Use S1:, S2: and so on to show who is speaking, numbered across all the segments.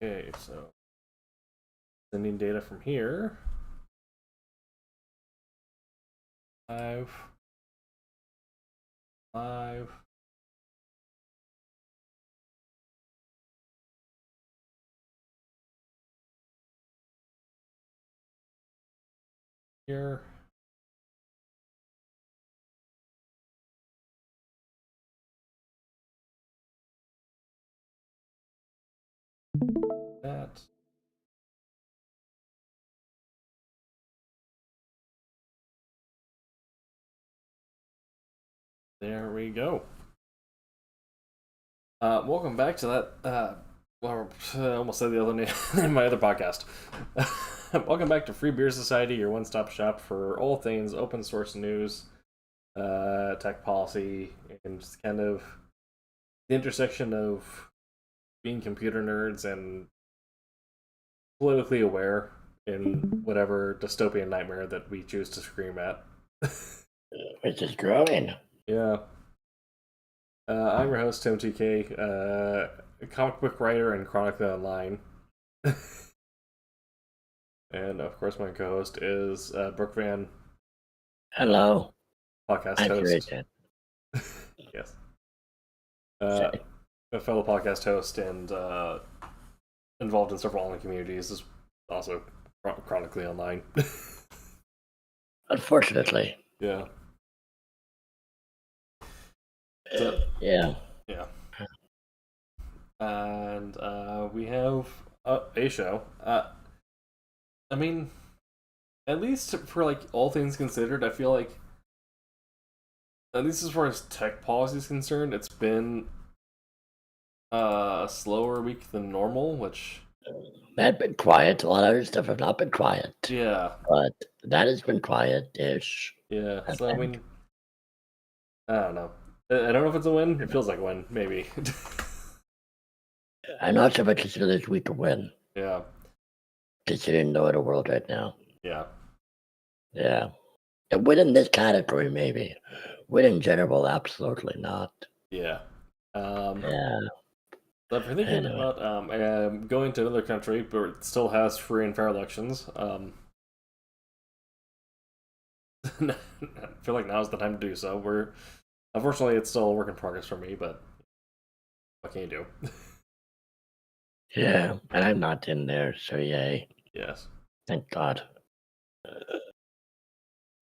S1: Okay, so sending data from here. 5, 5. Here. That. There we go. Welcome back to that. Well, I almost said the other name in my other podcast. Welcome back to Free Beer Society, your one-stop shop for all things open source news, tech policy, and just kind of the intersection of being computer nerds and politically aware in whatever dystopian nightmare that we choose to scream at.
S2: Which is growing.
S1: Yeah. I'm your host, Tim TK, a comic book writer and chronically online. And of course, my co host is Brooke Van.
S2: Hello.
S1: Podcast
S2: I'm
S1: host.
S2: Yes.
S1: A fellow podcast host and involved in several online communities, is also chronically online.
S2: Unfortunately.
S1: Yeah.
S2: Yeah.
S1: And we have a show. I mean, at least for like all things considered, I feel like, at least as far as tech policy is concerned, it's been a slower week than normal, which
S2: That's been quiet. A lot of other stuff have not been quiet.
S1: Yeah.
S2: But that has been quiet-ish.
S1: Yeah. So I mean, I don't know. I don't know if it's a win. It feels like a win, maybe.
S2: I'm not sure if I consider this week a win.
S1: Yeah.
S2: Considering the other world right now.
S1: Yeah.
S2: Yeah. A win in this category, maybe. Win in general, absolutely not.
S1: Yeah.
S2: Yeah.
S1: So if you're thinking about going to another country, but it still has free and fair elections, I feel like now's the time to do so. Unfortunately, it's still a work in progress for me, but what can you do?
S2: Yeah, and I'm not in there, so yay.
S1: Yes.
S2: Thank God.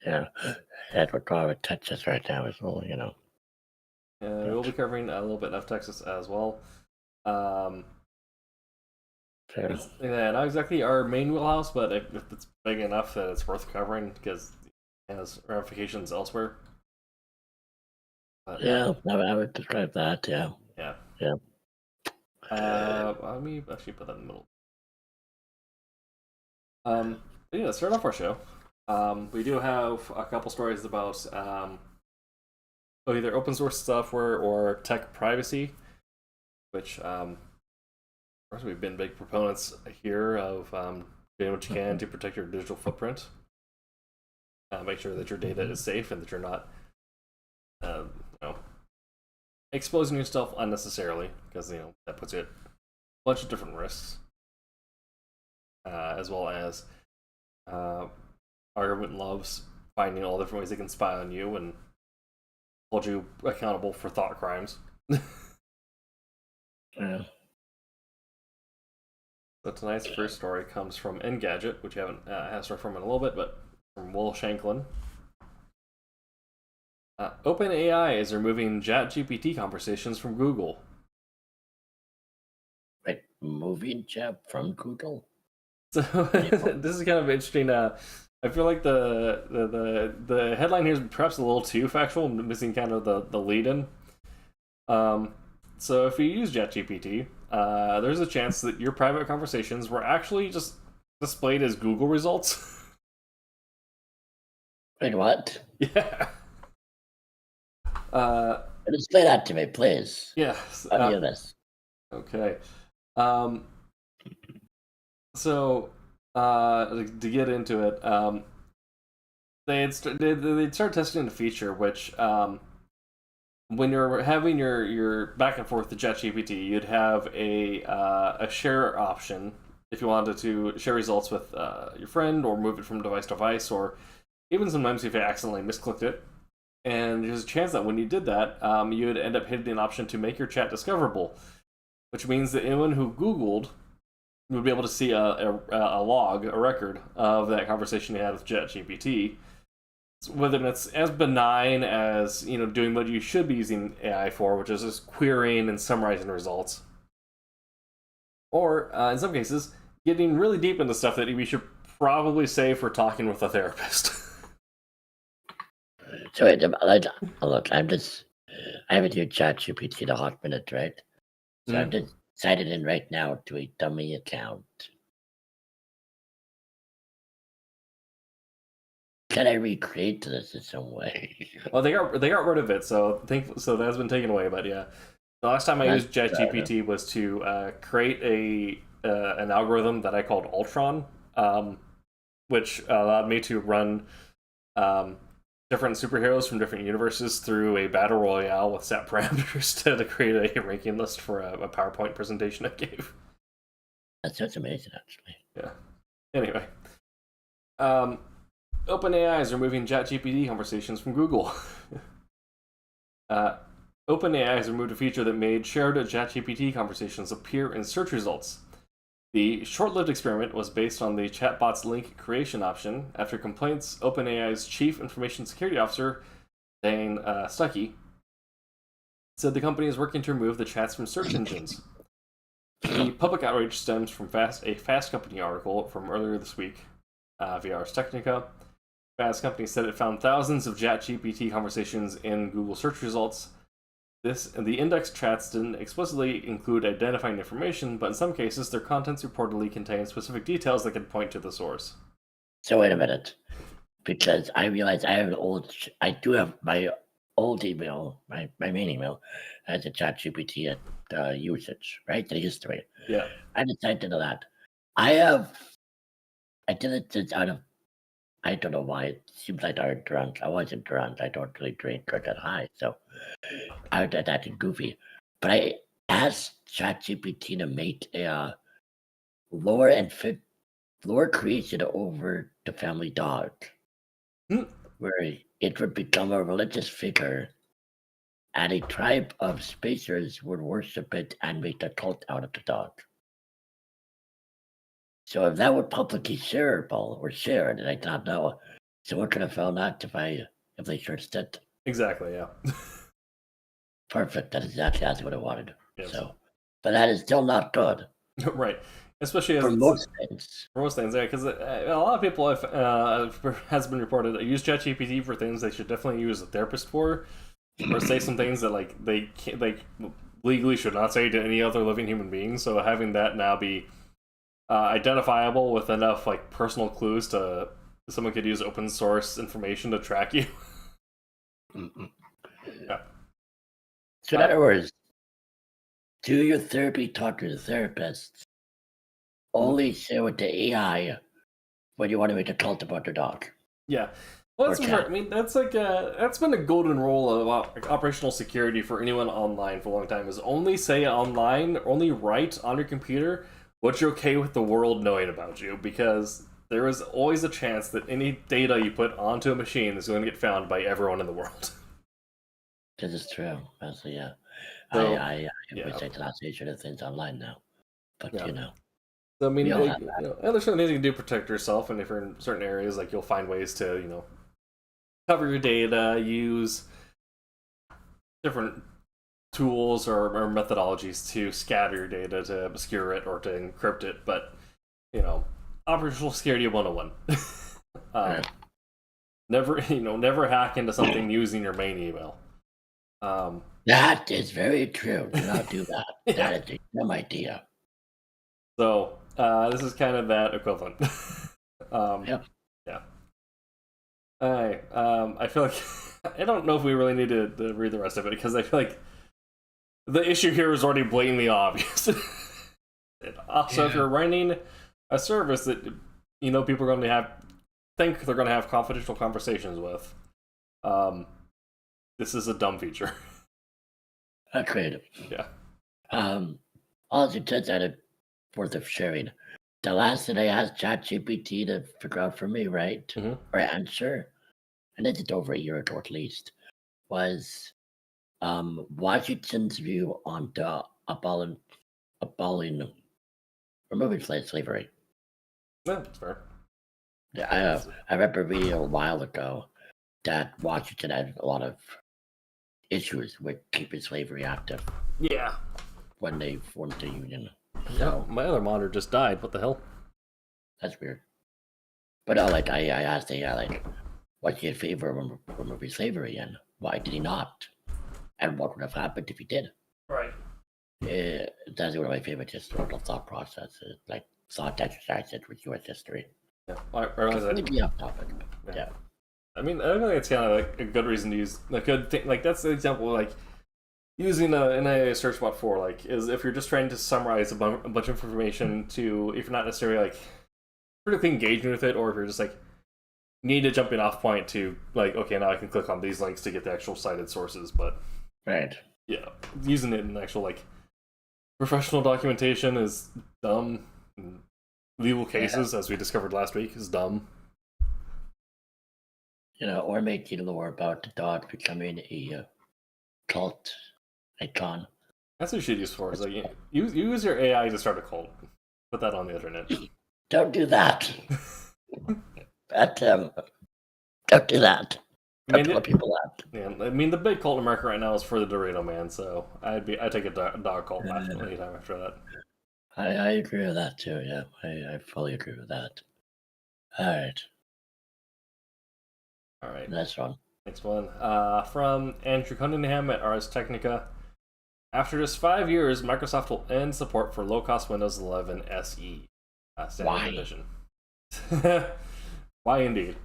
S2: Yeah, that's what God Texas right now is all, you know.
S1: We'll be covering a little bit of Texas as well. Yeah, not exactly our main wheelhouse, but if it's big enough that it's worth covering because it has ramifications elsewhere. But,
S2: yeah, I would describe that. Yeah.
S1: Yeah.
S2: Yeah.
S1: Let me actually put that in the middle. Yeah, let's start off our show. We do have a couple stories about either open source software or tech privacy, which of course we've been big proponents here of doing what you can to protect your digital footprint. Make sure that your data is safe and that you're not exposing yourself unnecessarily, because that puts you at a bunch of different risks, as well as our government loves finding all different ways they can spy on you and hold you accountable for thought crimes.
S2: Yeah.
S1: So tonight's first story comes from Engadget, which you haven't had a story from in a little bit, but from Will Shanklin. OpenAI is removing ChatGPT conversations from Google.
S2: Wait, moving chat from Google?
S1: So this is kind of interesting. I feel like the headline here is perhaps a little too factual, missing kind of the lead-in. So if you use ChatGPT, there's a chance that your private conversations were actually just displayed as Google results.
S2: Wait, what?
S1: Yeah.
S2: Display that to me, please.
S1: Yes.
S2: I'll hear this.
S1: Okay. So to get into it, they'd start testing a feature which when you're having your back and forth to ChatGPT, you'd have a share option if you wanted to share results with your friend or move it from device to device, or even sometimes if you accidentally misclicked it. And there's a chance that when you did that, you would end up hitting an option to make your chat discoverable, which means that anyone who Googled would be able to see a log, a record of that conversation you had with ChatGPT, whether it's as benign as doing what you should be using AI for, which is just querying and summarizing results, or in some cases getting really deep into stuff that we should probably save for talking with a therapist.
S2: So look, I haven't used ChatGPT in a hot minute, right? So I'm just signed in right now to a dummy account. Can I recreate this in some way?
S1: Well, they got rid of it, so that's been taken away. But yeah, the last time I used ChatGPT was to create an algorithm that I called Ultron, which allowed me to run different superheroes from different universes through a battle royale with set parameters to create a ranking list for a PowerPoint presentation I gave.
S2: That sounds amazing, actually.
S1: Yeah. Anyway, OpenAI is removing ChatGPT conversations from Google. OpenAI has removed a feature that made shared ChatGPT conversations appear in search results. The short-lived experiment was based on the chatbot's link creation option after complaints. OpenAI's Chief Information Security Officer, Dan Stuckey, said the company is working to remove the chats from search engines. The public outrage stems from a Fast Company article from earlier this week via Ars Technica. Fast Company said it found thousands of ChatGPT conversations in Google search results. The index chats didn't explicitly include identifying information, but in some cases, their contents reportedly contain specific details that could point to the source.
S2: So wait a minute, because I realize I do have my old email, my main email, has a ChatGPT usage, right? The history.
S1: Yeah.
S2: I decided to do that. I did it since I don't know why. It seems like I was drunk. I wasn't drunk. I don't really drink or get high, so I did that in goofy. But I asked ChatGPT to make a lore creation over the family dog, where it would become a religious figure, and a tribe of spacers would worship it and make a cult out of the dog. So if that were publicly shareable or shared, and I don't know, someone could have found out if they searched it.
S1: Exactly, yeah.
S2: Perfect. That's exactly what I wanted.
S1: Yes.
S2: So, but that is still not good.
S1: Right. Especially
S2: for most things.
S1: For most things, yeah, because a lot of people has been reported use ChatGPT for things they should definitely use a therapist for, or say some things that they legally should not say to any other living human being. So having that now be identifiable with enough personal clues to someone could use open source information to track you. Yeah.
S2: So in other words, do your therapy talk to the therapist. Only share with the AI when you want to make a cult about your dog.
S1: Yeah. Well, that's that's been a golden rule of operational security for anyone online for a long time. Is only say online, only write on your computer what you're okay with the world knowing about you, because there is always a chance that any data you put onto a machine is going to get found by everyone in the world.
S2: This is true. Honestly, yeah.
S1: So,
S2: I would say the last nature of things online now, but
S1: So, I mean, there's certain things you can do to protect yourself, and if you're in certain areas, you'll find ways to, cover your data, use different tools or methodologies to scatter your data, to obscure it or to encrypt it. But, operational security 101. Never hack into something using your main email.
S2: That is very true. Do not do that. Yeah. That is a dumb idea.
S1: So, this is kind of that equivalent.
S2: Yep.
S1: Yeah. I feel like I don't know if we really need to read the rest of it, because I feel like the issue here is already blatantly obvious. Also, if you're running a service that people are going to think they're going to have confidential conversations with, this is a dumb feature.
S2: Creative.
S1: Yeah.
S2: Also, turns out it's worth of sharing. The last thing I asked ChatGPT to figure out for me, right,
S1: Mhm.
S2: or answer, and it's over a year ago at least, was Washington's view on the abolishing removing slavery.
S1: Yeah, that's fair.
S2: Yeah, I remember reading a while ago that Washington had a lot of issues with keeping slavery active
S1: Yeah.
S2: when they formed the union.
S1: Yeah.
S2: So
S1: My other monitor just died. What the hell?
S2: that's weird. But like I asked the like, was he in favor of removing slavery and why did he not? And what would have happened if he did?
S1: Right.
S2: That's one of my favorite historical thought processes, like thought exercises with U.S. history.
S1: Yeah. I realize that.
S2: Completely off topic. Yeah.
S1: I mean, I think it's kind of like a good reason to use a good thing. Like that's the example. Like using an AI search bot for like is if you're just trying to summarize a bunch of information to if you're not necessarily like critically engaging with it, or if you're just like need a jumping off point to like okay now I can click on these links to get the actual cited sources. But
S2: Right.
S1: yeah, using it in actual like professional documentation is dumb. Legal cases, as we discovered last week, is dumb.
S2: Or making lore about the dog becoming a cult icon.
S1: That's what you should use for. Is like use your AI to start a cult. Put that on the internet.
S2: Don't do that. Don't do that. Don't tell people that.
S1: Yeah, I mean the big cult in America right now is for the Dorado Man, so I'd take a dog cult anytime after that.
S2: I agree with that too. Yeah, I fully agree with that. All right, next one.
S1: Next one from Andrew Cunningham at Ars Technica. After just 5 years, Microsoft will end support for low-cost Windows 11 SE standard edition. Why indeed?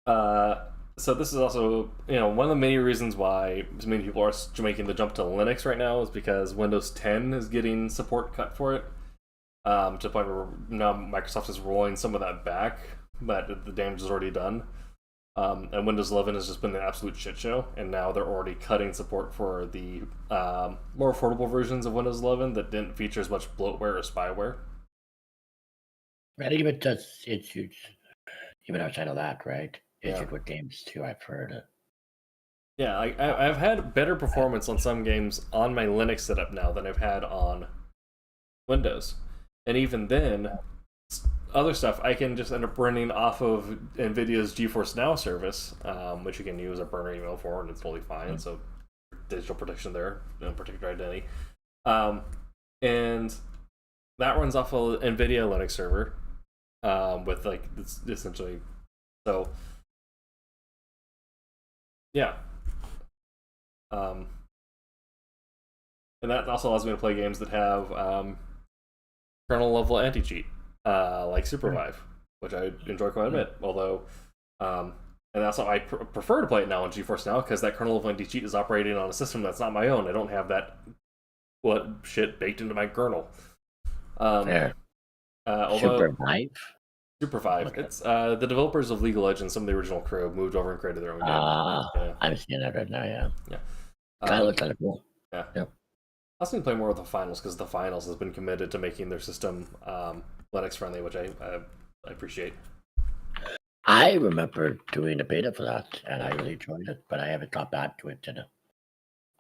S1: So this is also, one of the many reasons why many people are making the jump to Linux right now is because Windows 10 is getting support cut for it, to the point where now Microsoft is rolling some of that back, but the damage is already done. And Windows 11 has just been an absolute shit show, and now they're already cutting support for the more affordable versions of Windows 11 that didn't feature as much bloatware or spyware.
S2: Right, even does issues, even outside of that, right? Issued with games too, I've heard.
S1: Yeah, I've had better performance on some games on my Linux setup now than I've had on Windows, and even then, other stuff I can just end up running off of NVIDIA's GeForce Now service, which you can use a burner email for, and it's totally fine. So digital protection there, protect your identity, and that runs off of NVIDIA Linux server, with like it's essentially so. Yeah. And that also allows me to play games that have kernel level anti-cheat, like Supervive, which I enjoy quite a bit. Although, and also I prefer to play it now on GeForce Now because that kernel level anti-cheat is operating on a system that's not my own. I don't have that shit baked into my kernel.
S2: Although Supervive.
S1: It's the developers of League of Legends, some of the original crew, moved over and created their own game.
S2: Yeah. I'm seeing that right now. Yeah. That looks kind of cool.
S1: Yeah.
S2: Yep.
S1: I also need to play more with the finals because the finals has been committed to making their system Linux friendly, which I appreciate.
S2: I remember doing a beta for that, and I really enjoyed it, but I haven't got back to it in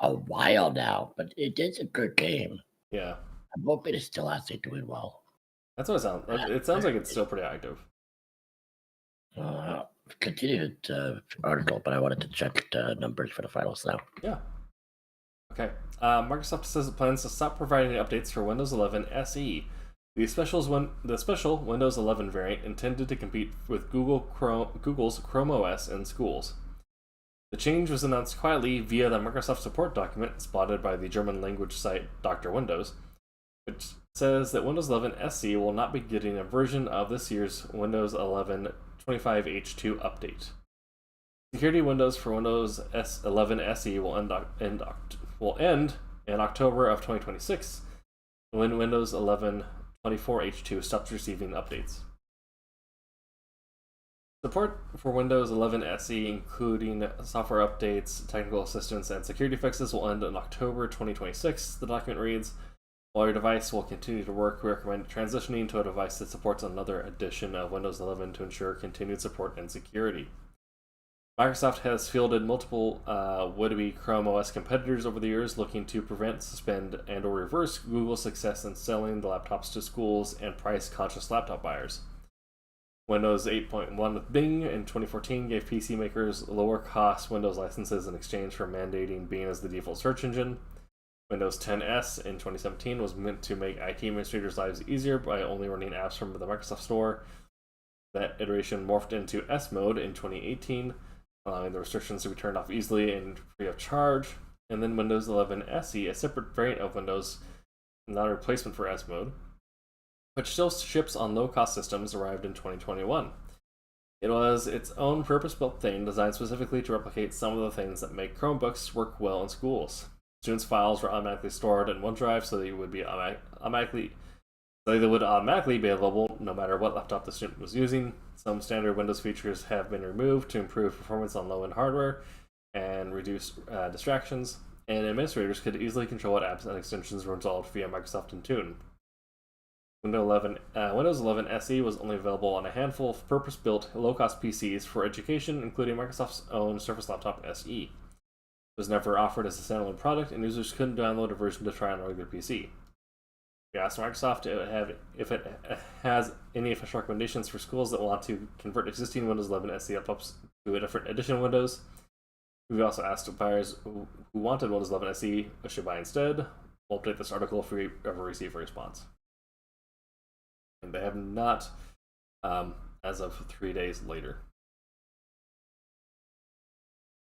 S2: a while now. But it is a good game.
S1: Yeah.
S2: I'm hoping it's still actually doing well.
S1: That's what it sounds. It sounds like it's still pretty active.
S2: Continued article, but I wanted to check the numbers for the finals now.
S1: Yeah. Okay. Microsoft says it plans to stop providing updates for Windows 11 SE. The special Windows 11 variant intended to compete with Google's Chrome OS in schools. The change was announced quietly via the Microsoft support document spotted by the German language site Dr. Windows, which says that Windows 11 SE will not be getting a version of this year's Windows 11 25H2 update. Security windows for Windows 11 SE will end in October of 2026, when Windows 11 24H2 stops receiving updates. Support for Windows 11 SE, including software updates, technical assistance, and security fixes, will end in October 2026. The document reads, while your device will continue to work, we recommend transitioning to a device that supports another edition of Windows 11 to ensure continued support and security. Microsoft has fielded multiple would-be Chrome OS competitors over the years, looking to prevent, suspend, and/or reverse Google's success in selling the laptops to schools and price-conscious laptop buyers. Windows 8.1 with Bing in 2014 gave PC makers lower-cost Windows licenses in exchange for mandating Bing as the default search engine. Windows 10s in 2017 was meant to make IT administrators' lives easier by only running apps from the Microsoft Store. That iteration morphed into S mode in 2018, allowing the restrictions to be turned off easily and free of charge. And then Windows 11 SE, a separate variant of Windows, not a replacement for S mode, which still ships on low-cost systems, arrived in 2021. It was its own purpose-built thing designed specifically to replicate some of the things that make Chromebooks work well in schools. Students' files were automatically stored in OneDrive so they would automatically be available no matter what laptop the student was using. Some standard Windows features have been removed to improve performance on low-end hardware and reduce distractions, and administrators could easily control what apps and extensions were installed via Microsoft Intune. Windows 11 SE was only available on a handful of purpose-built, low-cost PCs for education, including Microsoft's own Surface Laptop SE. It was never offered as a standalone product, and users couldn't download a version to try on a regular PC. We asked Microsoft if it has any official recommendations for schools that want to convert existing Windows 11 SE laptops to a different edition of Windows. We've also asked buyers who wanted Windows 11 SE should buy instead. We'll update this article if we ever receive a response. And they have not, as of 3 days later.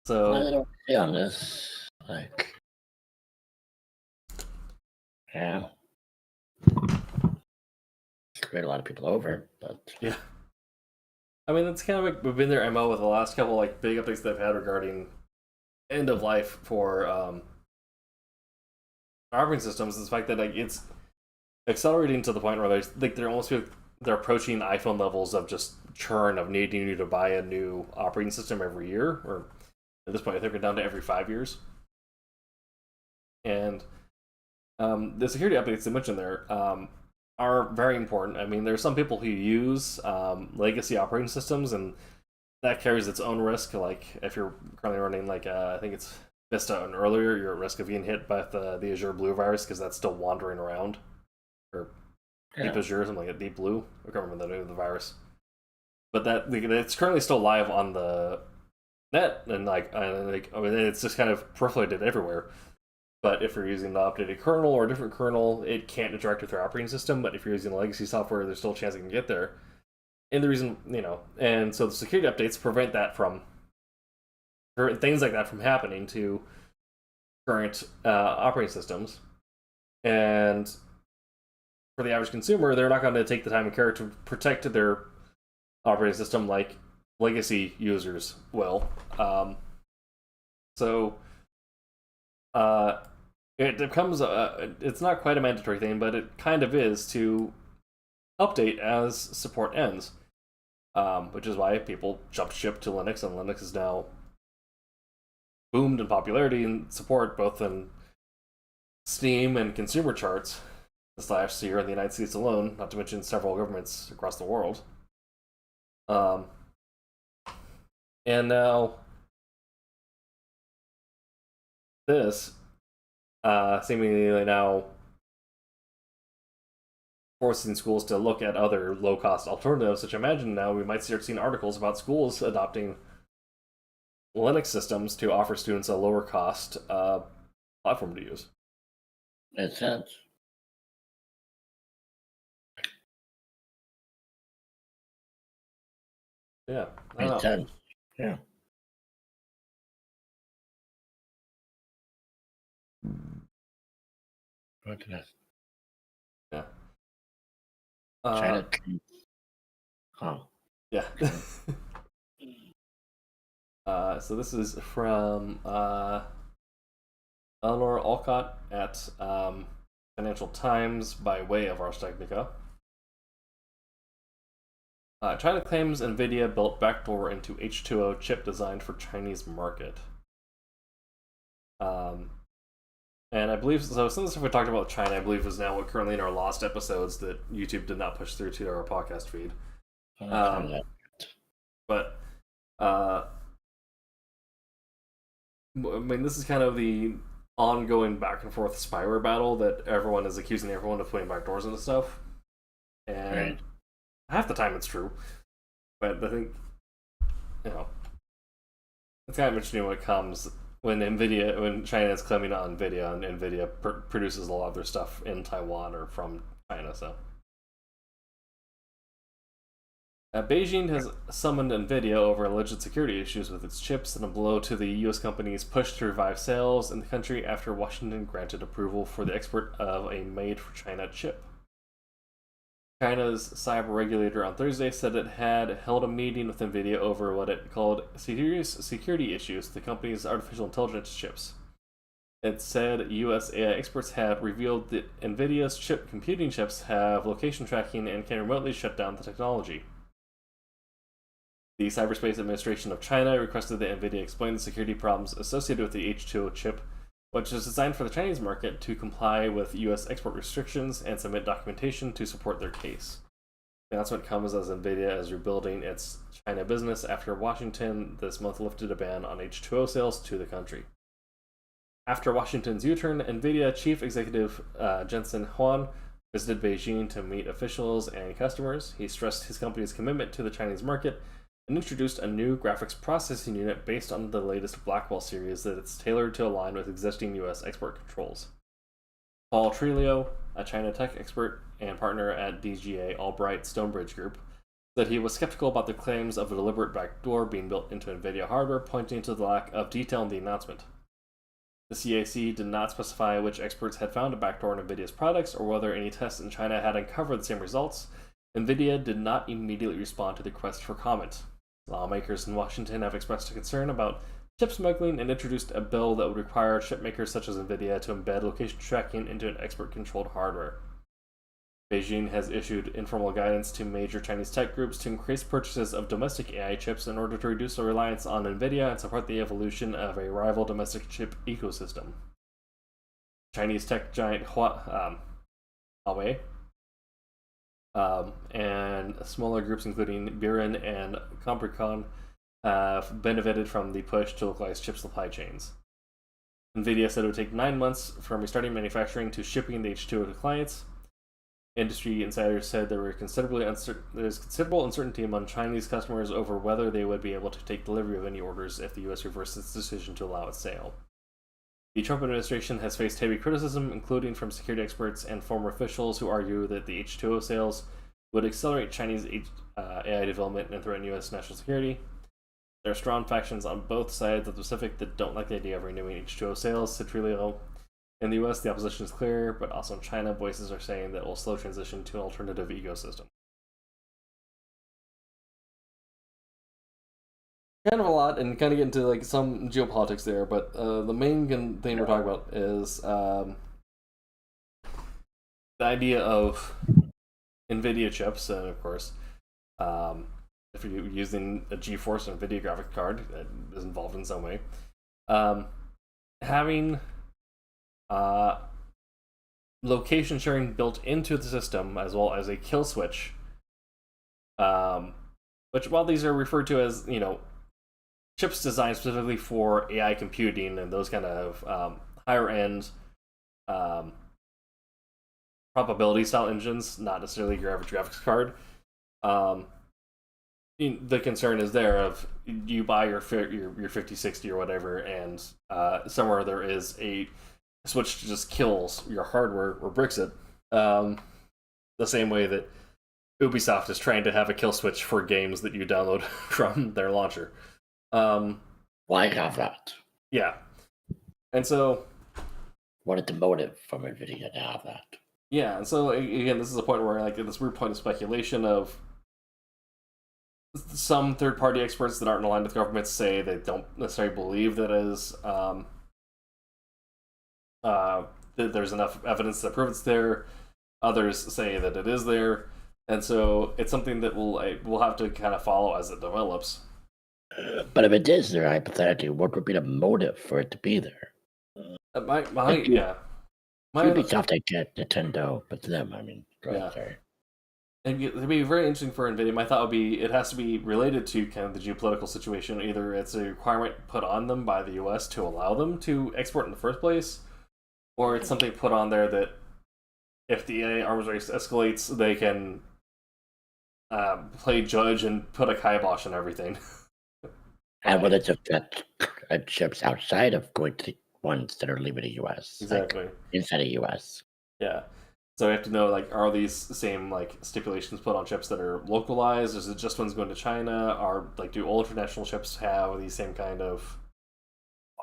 S1: So
S2: I don't see on this, yeah, screwed a lot of people over, but
S1: yeah, I mean it's kind of like been their MO with the last couple like big updates they've had regarding end of life for operating systems. Is the fact that like it's accelerating to the point where they're approaching iPhone levels of just churn of needing you to buy a new operating system every year, or at this point I think we're down to every 5 years. And the security updates they mentioned there are very important. I mean, there's some people who use legacy operating systems, and that carries its own risk. Like if you're currently running I think it's Vista and earlier, you're at risk of being hit by the Azure Blue virus because that's still wandering around. Or Deep Azure, something like that, Deep Blue. I can't remember the name of the virus. But it's currently still live on the net, and it's just kind of proliferated everywhere. But if you're using the updated kernel or a different kernel, it can't interact with your operating system. But if you're using legacy software, there's still a chance it can get there. And the reason, and so the security updates prevent things like that from happening to current operating systems. And for the average consumer, they're not going to take the time and care to protect their operating system like legacy users will. It becomes it's not quite a mandatory thing, but it kind of is to update as support ends, which is why people jumped ship to Linux, and Linux is now boomed in popularity and support both in Steam and consumer charts this last year in the United States alone, not to mention several governments across the world. And now this seemingly now forcing schools to look at other low-cost alternatives, which I imagine now we might start seeing articles about schools adopting Linux systems to offer students a lower-cost platform to use.
S2: Makes sense.
S1: Yeah,
S2: Makes sense. Yeah. Look at this.
S1: Yeah.
S2: China. Oh.
S1: Yeah. So this is from Eleanor Alcott at Financial Times by way of Ars Technica. China claims NVIDIA built backdoor into H2O chip designed for Chinese market. And I believe, so some of the stuff we talked about China, I believe, is now currently in our lost episodes that YouTube did not push through to our podcast feed. But, I mean, this is kind of the ongoing back and forth spyware battle that everyone is accusing everyone of putting backdoors into stuff. And half the time it's true. But I think, it's kind of interesting when it comes when China is claiming on NVIDIA, and NVIDIA produces a lot of their stuff in Taiwan or from China, so. Beijing has summoned NVIDIA over alleged security issues with its chips in a blow to the U.S. company's push to revive sales in the country after Washington granted approval for the export of a made-for-China chip. China's cyber regulator on Thursday said it had held a meeting with NVIDIA over what it called serious security issues with the company's artificial intelligence chips. It said U.S. AI experts had revealed that NVIDIA's computing chips have location tracking and can remotely shut down the technology. The Cyberspace Administration of China requested that NVIDIA explain the security problems associated with the H2O chip, which is designed for the Chinese market, to comply with U.S. export restrictions and submit documentation to support their case. The announcement comes as NVIDIA is rebuilding its China business after Washington this month lifted a ban on H2O sales to the country. After Washington's U-turn, NVIDIA chief executive Jensen Huang visited Beijing to meet officials and customers. He stressed his company's commitment to the Chinese market and introduced a new graphics processing unit based on the latest Blackwell series that it's tailored to align with existing U.S. export controls. Paul Trillo, a China tech expert and partner at DGA Albright Stonebridge Group, said he was skeptical about the claims of a deliberate backdoor being built into NVIDIA hardware, pointing to the lack of detail in the announcement. The CAC did not specify which experts had found a backdoor in NVIDIA's products or whether any tests in China had uncovered the same results. NVIDIA did not immediately respond to the request for comment. Lawmakers in Washington have expressed a concern about chip smuggling and introduced a bill that would require chip makers such as NVIDIA to embed location tracking into an expert-controlled hardware. Beijing has issued informal guidance to major Chinese tech groups to increase purchases of domestic AI chips in order to reduce their reliance on NVIDIA and support the evolution of a rival domestic chip ecosystem. Chinese tech giant Huawei and smaller groups including Biren and Compricon have benefited from the push to localize chip supply chains. NVIDIA said it would take 9 months from restarting manufacturing to shipping the H2O to clients. Industry insiders said there's considerable uncertainty among Chinese customers over whether they would be able to take delivery of any orders if the U.S. reverses its decision to allow its sale. The Trump administration has faced heavy criticism, including from security experts and former officials who argue that the H2O sales would accelerate Chinese AI development and threaten U.S. national security. There are strong factions on both sides of the Pacific that don't like the idea of renewing H2O sales, said Trillo. In the U.S., the opposition is clear, but also in China, voices are saying that it will slow transition to an alternative ecosystem. Kind of a lot, and kind of get into like some geopolitics there, but the main thing we're talking about is the idea of NVIDIA chips, and of course, if you're using a GeForce and NVIDIA graphic card that is involved in some way, having location sharing built into the system as well as a kill switch, which while these are referred to as, chips designed specifically for AI computing and those kind of higher end probability style engines, not necessarily your average graphics card. The concern is there of you buy your 5060 or whatever, and somewhere there is a switch that just kills your hardware or bricks it. The same way that Ubisoft is trying to have a kill switch for games that you download from their launcher.
S2: Why have that?
S1: Yeah. And so
S2: what is the motive from NVIDIA to have that?
S1: Yeah, and so again, this is a point where like this weird point of speculation of some third-party experts that aren't aligned with governments say they don't necessarily believe that that there's enough evidence to prove it's there. Others say that it is there. And so it's something that we'll have to kind of follow as it develops.
S2: But if it is there, hypothetically, what would be the motive for it to be there? Like you,
S1: Yeah, my
S2: Ubisoft, I get Nintendo, but them, I mean, go ahead,
S1: yeah.
S2: sorry.
S1: It'd be very interesting for NVIDIA. My thought would be it has to be related to kind of the geopolitical situation. Either it's a requirement put on them by the U.S. to allow them to export in the first place, or it's something put on there that if the arms race escalates, they can play judge and put a kibosh on everything.
S2: And will it affect ships outside of going to the ones that are leaving the U.S.,
S1: Exactly.
S2: like inside the U.S.?
S1: Yeah. So we have to know, like, are these same like stipulations put on ships that are localized? Is it just ones going to China? Are like do all international ships have these same kind of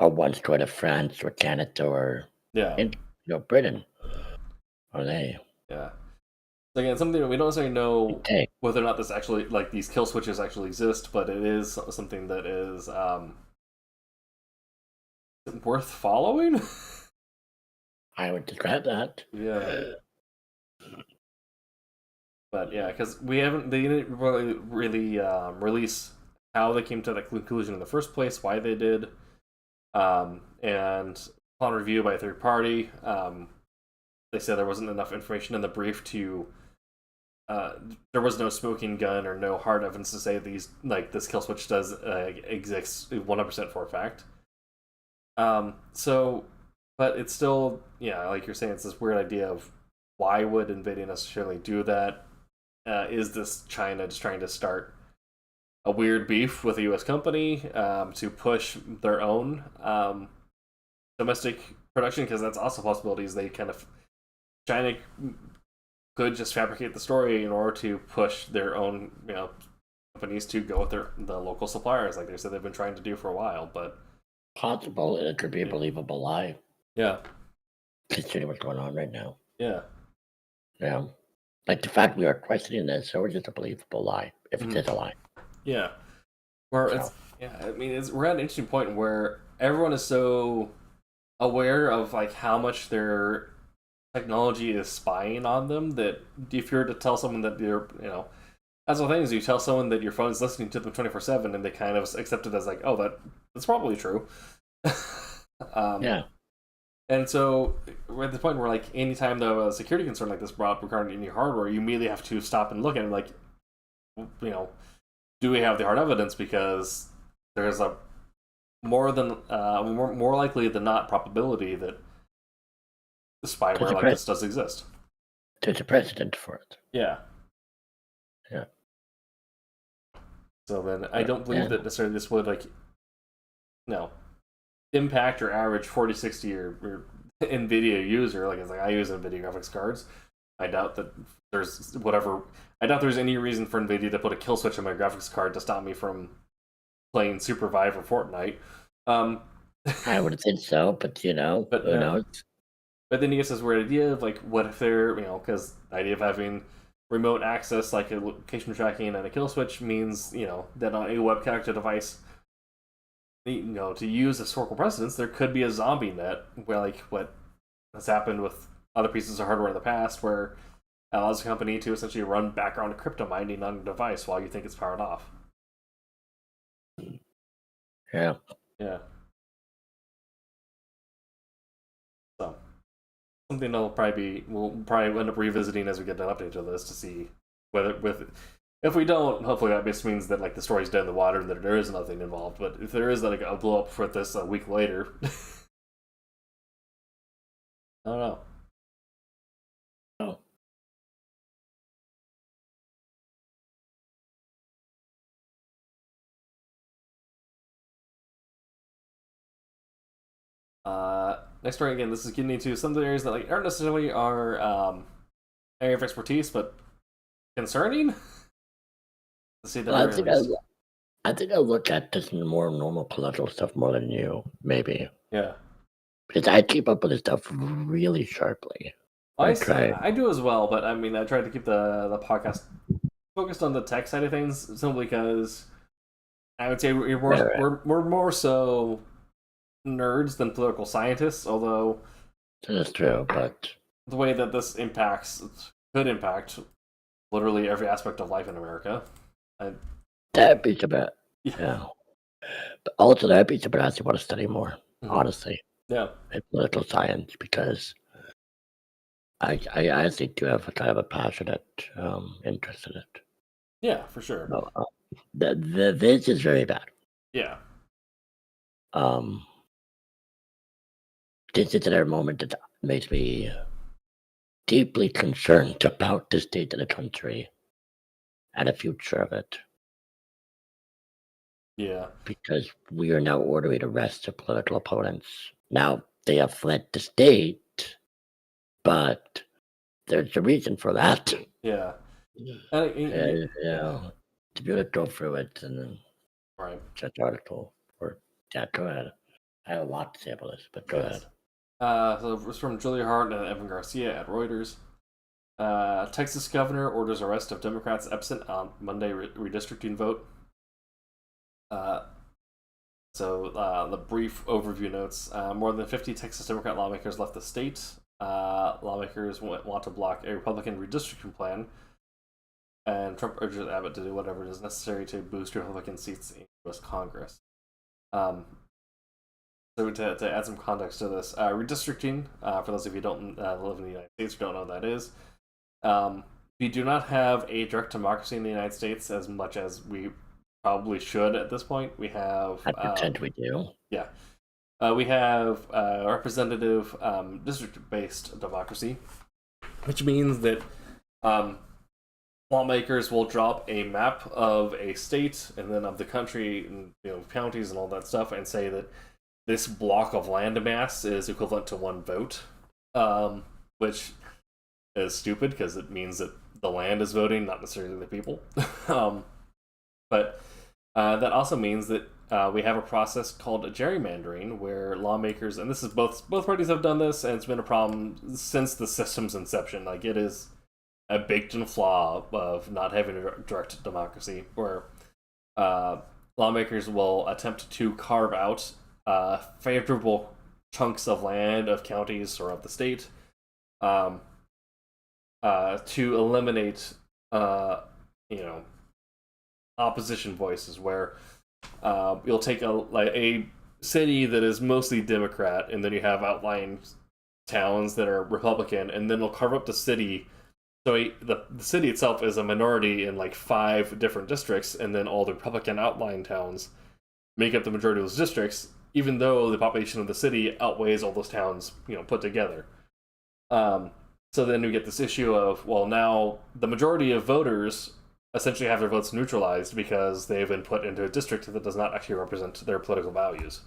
S2: Or ones going to France or Canada or
S1: yeah
S2: in Britain? Are they?
S1: yeah? So again, something that we don't necessarily know
S2: Okay.
S1: whether or not this actually like these kill switches actually exist, but it is something that is worth following.
S2: I would describe that.
S1: Yeah. But yeah, because they didn't really release how they came to that conclusion in the first place, why they did, and upon review by a third party, they said there wasn't enough information in the brief to. There was no smoking gun or no hard evidence to say this kill switch does exist 100% for a fact. So, but it's still like you're saying, it's this weird idea of why would Nvidia necessarily do that? Is this China just trying to start a weird beef with a U.S. company to push their own domestic production? Because that's also possibilities. They kind of China could just fabricate the story in order to push their own companies to go with the local suppliers, like they said they've been trying to do for a while. But
S2: Possible it could be a believable lie,
S1: yeah,
S2: considering what's going on right now.
S1: yeah,
S2: Yeah. Like the fact we are questioning this, so it's just a believable lie, if it is a lie.
S1: yeah. Where
S2: So.
S1: it's I mean, we're at an interesting point where everyone is so aware of like how much their technology is spying on them that if you're to tell someone that you're that's the thing is you tell someone that your phone is listening to them 24/7 and they kind of accept it as like, oh, that's probably true.
S2: Yeah.
S1: And so we're at the point where like anytime the security concern like this brought up regarding any hardware, you immediately have to stop and look at it like, do we have the hard evidence? Because there's a more likely than not probability that the spyware like this does exist.
S2: There's a precedent for it.
S1: Yeah.
S2: Yeah.
S1: So then I don't believe that necessarily this would impact your average 4060 or NVIDIA user. Like it's like I use NVIDIA graphics cards. I doubt that I doubt there's any reason for NVIDIA to put a kill switch on my graphics card to stop me from playing Supervive or Fortnite.
S2: I would think so, but who knows?
S1: But then you get this weird idea of like, what if they're because the idea of having remote access, like a location tracking and a kill switch, means that on a web connected device, to use historical precedents, there could be a zombie net where like what has happened with other pieces of hardware in the past, where it allows a company to essentially run background crypto mining on a device while you think it's powered off.
S2: Yeah.
S1: Yeah. So something we'll probably end up revisiting as we get an update to this to see whether if we don't, hopefully that just means that like the story's dead in the water and that there is nothing involved. But if there is like a blow up for this a week later, I don't know.
S2: Oh.
S1: Next story again. This is getting into some of the areas that like aren't necessarily our area of expertise, but concerning. To see
S2: Well, I think I look at this more normal political stuff more than you, maybe.
S1: Yeah.
S2: Because I keep up with this stuff really sharply.
S1: I do as well, but I mean, I try to keep the podcast focused on the tech side of things simply because I would say we're more so nerds than political scientists, although
S2: that's true, but
S1: the way that this could impact literally every aspect of life in America.
S2: That beats a bit. Yeah. But also that beats a bit. I actually want to study more, honestly,
S1: Yeah.
S2: in political science, because I actually do have a kind of a passionate interest in it.
S1: Yeah, for sure.
S2: So, this is very bad.
S1: Yeah.
S2: Um, this is another moment that makes me deeply concerned about the state of the country and the future of it,
S1: Yeah.
S2: because we are now ordering arrests of political opponents. Now, they have fled the state, but there's a reason for that.
S1: Yeah.
S2: And, to be able to go through it and then
S1: Right.
S2: check the article, or yeah, go ahead. I have a lot to say about this, but go ahead.
S1: So it was from Julia Hart and Evan Garcia at Reuters. Texas governor orders arrest of Democrats absent on Monday redistricting vote. The brief overview notes. More than 50 Texas Democrat lawmakers left the state. Lawmakers want to block a Republican redistricting plan, and Trump urges Abbott to do whatever is necessary to boost Republican seats in U.S. Congress. So to add some context to this, redistricting, for those of you who don't live in the United States, who don't know what that is, we do not have a direct democracy in the United States as much as we probably should at this point. We have...
S2: I pretend we do.
S1: Yeah. We have representative district-based democracy, which means that lawmakers will drop a map of a state and then of the country, and counties and all that stuff, and say that this block of landmass is equivalent to one vote, which is stupid because it means that the land is voting, not necessarily the people. But that also means that we have a process called gerrymandering, where lawmakers, and this is both parties have done this, and it's been a problem since the system's inception. Like, it is a baked-in flaw of not having a direct democracy, where lawmakers will attempt to carve out favorable chunks of land, of counties, or of the state, to eliminate, opposition voices, where you'll take a city that is mostly Democrat, and then you have outlying towns that are Republican, and then they'll carve up the city. So the city itself is a minority in like 5 different districts, and then all the Republican outlying towns make up the majority of those districts, even though the population of the city outweighs all those towns, put together. So then we get this issue of, well, now the majority of voters essentially have their votes neutralized because they've been put into a district that does not actually represent their political values.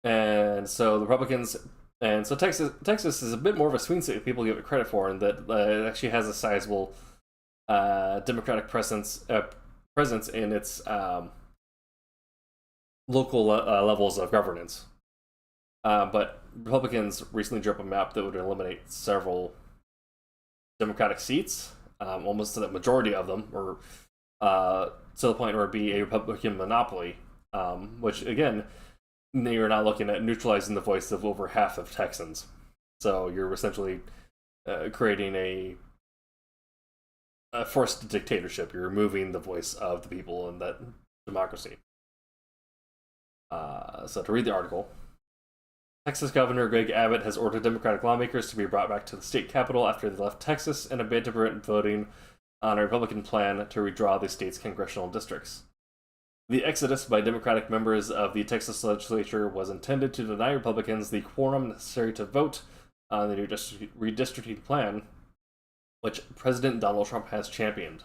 S1: And so the Republicans, and so Texas is a bit more of a swing state that people give it credit for, and that it actually has a sizable Democratic presence in its local levels of governance. But Republicans recently drew up a map that would eliminate several Democratic seats, almost to the majority of them, or to the point where it'd be a Republican monopoly, which, again, you're not looking at neutralizing the voice of over half of Texans. So you're essentially creating a forced dictatorship. You're removing the voice of the people in that democracy. So to read the article, Texas Governor Greg Abbott has ordered Democratic lawmakers to be brought back to the state capitol after they left Texas in a bid to prevent voting on a Republican plan to redraw the state's congressional districts. The exodus by Democratic members of the Texas legislature was intended to deny Republicans the quorum necessary to vote on the new redistricting plan, which President Donald Trump has championed.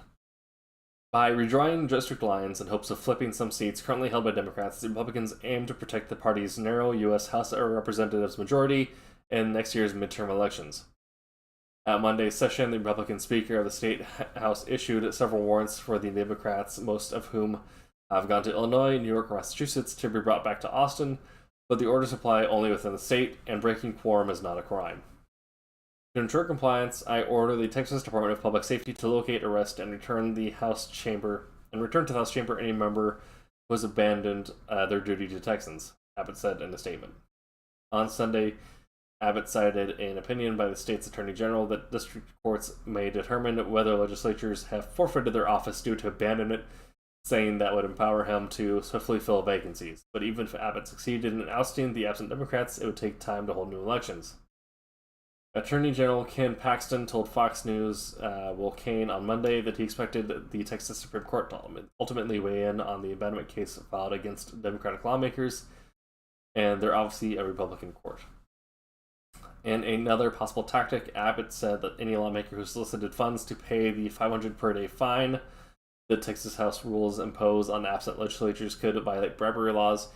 S1: By redrawing district lines in hopes of flipping some seats currently held by Democrats, the Republicans aim to protect the party's narrow U.S. House of Representatives majority in next year's midterm elections. At Monday's session, the Republican Speaker of the State House issued several warrants for the Democrats, most of whom have gone to Illinois, New York, and Massachusetts, to be brought back to Austin, but the orders apply only within the state, and breaking quorum is not a crime. To ensure compliance, I order the Texas Department of Public Safety to locate, arrest, and return to the House chamber any member who has abandoned their duty to Texans, Abbott said in a statement. On Sunday, Abbott cited an opinion by the state's attorney general that district courts may determine whether legislatures have forfeited their office due to abandonment, saying that would empower him to swiftly fill vacancies. But even if Abbott succeeded in ousting the absent Democrats, it would take time to hold new elections. Attorney General Ken Paxton told Fox News Will Kane on Monday that he expected the Texas Supreme Court to ultimately weigh in on the abandonment case filed against Democratic lawmakers, and they're obviously a Republican court. And another possible tactic, Abbott said that any lawmaker who solicited funds to pay the $500 per day fine the Texas House rules impose on absent legislatures could violate bribery laws.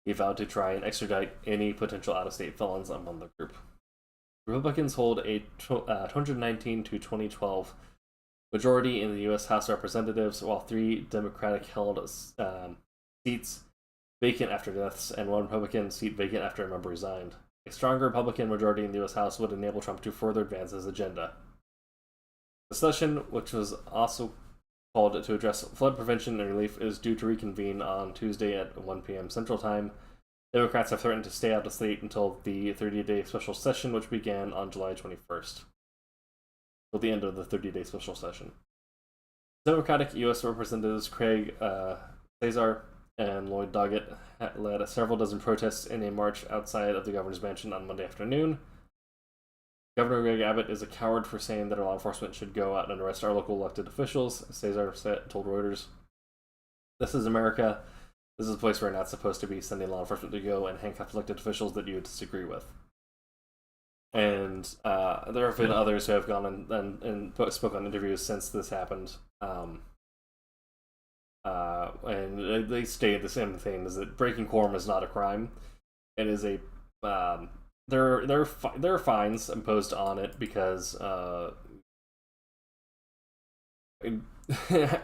S1: He vowed to try and extradite any potential out-of-state felons among the group. Republicans hold a 219 to 2012 majority in the U.S. House of Representatives, while 3 Democratic-held seats vacant after deaths and 1 Republican seat vacant after a member resigned. A stronger Republican majority in the U.S. House would enable Trump to further advance his agenda. The session, which was also called to address flood prevention and relief, is due to reconvene on Tuesday at 1 p.m. Central Time. Democrats have threatened to stay out of state until the 30-day special session, which began on July 21st. Till the end of the 30-day special session. Democratic U.S. Representatives Craig Cesar and Lloyd Doggett led several dozen protests in a march outside of the governor's mansion on Monday afternoon. Governor Greg Abbott is a coward for saying that our law enforcement should go out and arrest our local elected officials, Cesar told Reuters. This is America. This is a place where we're not supposed to be sending law enforcement to go and handcuff elected officials that you disagree with. And there have been others who have gone and spoke on interviews since this happened. And they stated the same thing: is that breaking quorum is not a crime. It is a there are fines imposed on it because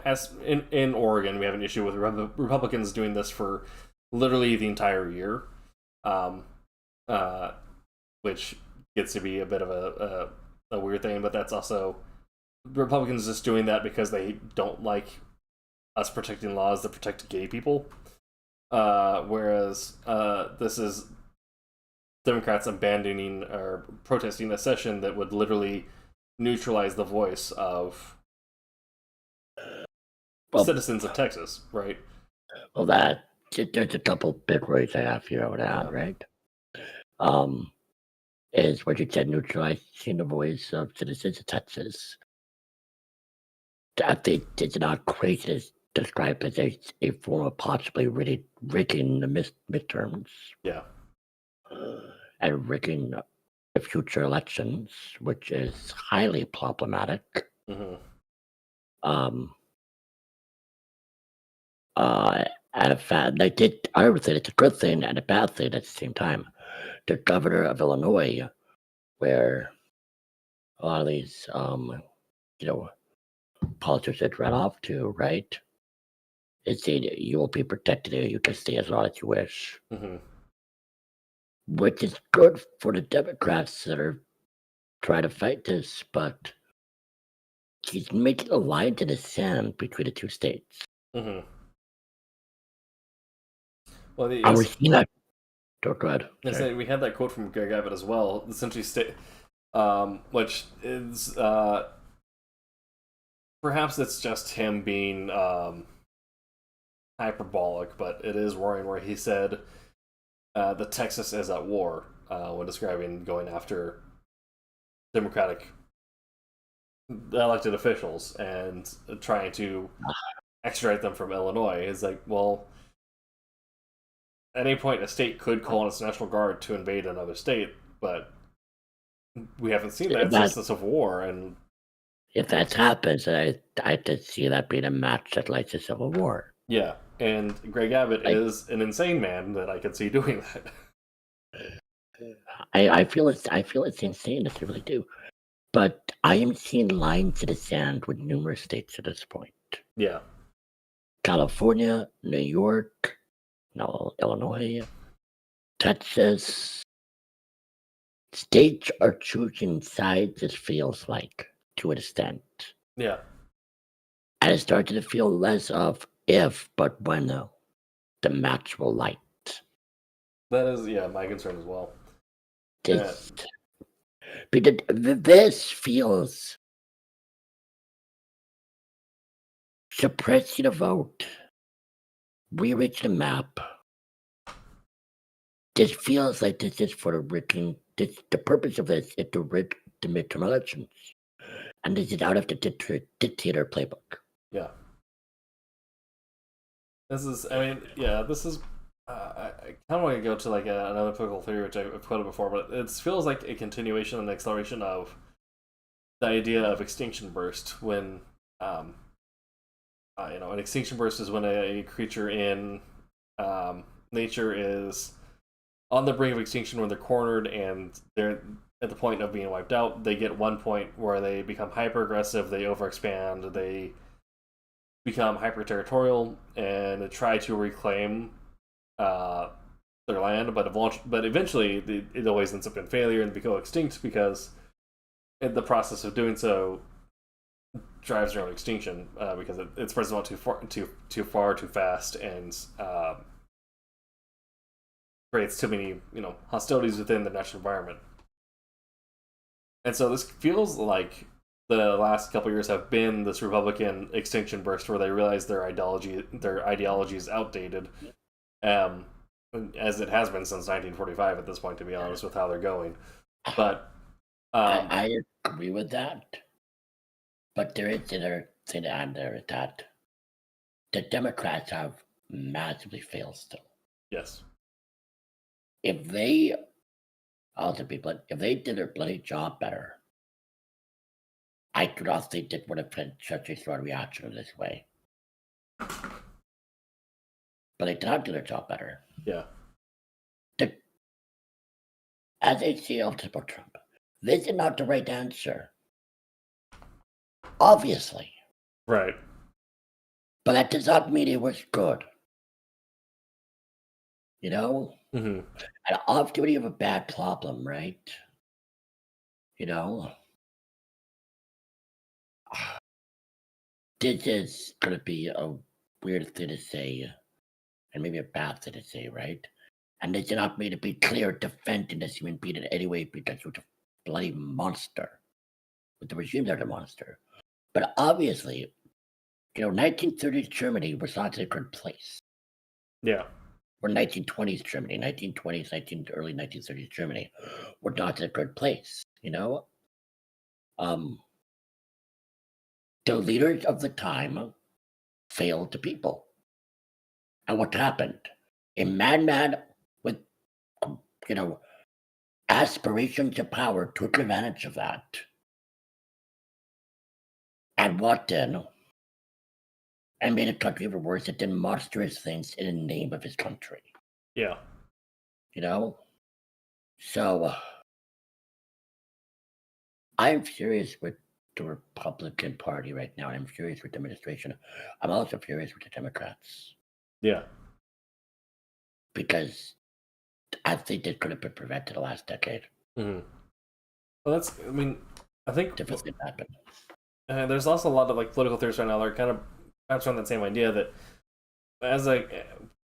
S1: as in Oregon, we have an issue with Republicans doing this for literally the entire year, which gets to be a bit of a weird thing. But that's also Republicans just doing that because they don't like us protecting laws that protect gay people, whereas this is Democrats abandoning or protesting a session that would literally neutralize the voice of citizens of Texas, right?
S2: Well, there's a couple big words I have here out, right? Is what you said, neutralizing the voice of citizens of Texas. I think it's not crazy to describe as a form of possibly rigging the midterms.
S1: Yeah.
S2: And rigging the future elections, which is highly problematic.
S1: Mm-hmm.
S2: And in fact, I would say it's a good thing and a bad thing at the same time. The governor of Illinois, where a lot of these, politicians ran off to, right? It said you will be protected here. You can stay as long as you wish.
S1: Mm-hmm.
S2: Which is good for the Democrats that are trying to fight this, but he's making a line in the sand between the two states.
S1: Mm-hmm. Well,
S2: I was seeing that. Go ahead.
S1: We had that quote from Greg Abbott as well, essentially which is perhaps it's just him being hyperbolic, but it is worrying, where he said that Texas is at war when describing going after Democratic elected officials and trying to extradite them from Illinois. Is like, well, at any point a state could call on its National Guard to invade another state, but we haven't seen that since the Civil War. And
S2: if that happens, I could see that being a match that like the Civil War.
S1: Yeah, and Greg Abbott is an insane man that I could see doing that.
S2: I feel it's insane, I really do. But I am seeing lines in the sand with numerous states at this point.
S1: Yeah.
S2: California, New York, Illinois, Texas. States are choosing sides, it feels like, to an extent.
S1: Yeah.
S2: And it's starting to feel less of if, but when the match will light.
S1: That is, my concern as well.
S2: This feels suppressing a vote, rearrange the map. This feels like this is for the rigging. The purpose of this is to rig the midterm elections, and this is out of the dictator playbook.
S1: Yeah. This is, I mean, yeah, this is. I kind of want to go to like another political theory which I've quoted before, but it feels like a continuation and acceleration of the idea of extinction burst. When, an extinction burst is when a creature in nature is on the brink of extinction, when they're cornered and they're at the point of being wiped out. They get one point where they become hyper aggressive, they overexpand, they become hyper territorial, and they try to reclaim their land, but eventually it always ends up in failure and become extinct because in the process of doing so drives their own extinction because it spreads out too far, too fast, and creates too many hostilities within the natural environment. And so this feels like the last couple of years have been this Republican extinction burst where they realize their ideology is outdated, as it has been since 1945 at this point, to be honest, with how they're going. But
S2: I agree with that. But there is another thing to add there, that the Democrats have massively failed still.
S1: Yes.
S2: If they did their bloody job better, I do not think they would have been such a strong reaction this way. But they did not do their job better.
S1: Yeah.
S2: As a CEO of Trump, this is not the right answer. Obviously.
S1: Right.
S2: But that does not mean it was good.
S1: Mm-hmm.
S2: And often when you have a bad problem, right? This is going to be a weird thing to say, and maybe a bad thing to say, right? And they did not mean to be clear defending this human being in any way because it was a bloody monster. With the regime, they're the monster. But obviously, 1930s Germany was not in a good place.
S1: Yeah.
S2: Or 1920s Germany, early 1930s Germany were not in a good place, The leaders of the time failed the people. And what happened? A madman with, aspirations to power took advantage of that. And what then? And made a country even worse. It did monstrous things in the name of his country.
S1: Yeah.
S2: So I'm furious with the Republican Party right now. I'm furious with the administration. I'm also furious with the Democrats.
S1: Yeah.
S2: Because I think this could have been prevented the last decade.
S1: Mm-hmm. Well, I think
S2: different things happen.
S1: And there's also a lot of political theorists right now that are kind of perhaps on that same idea that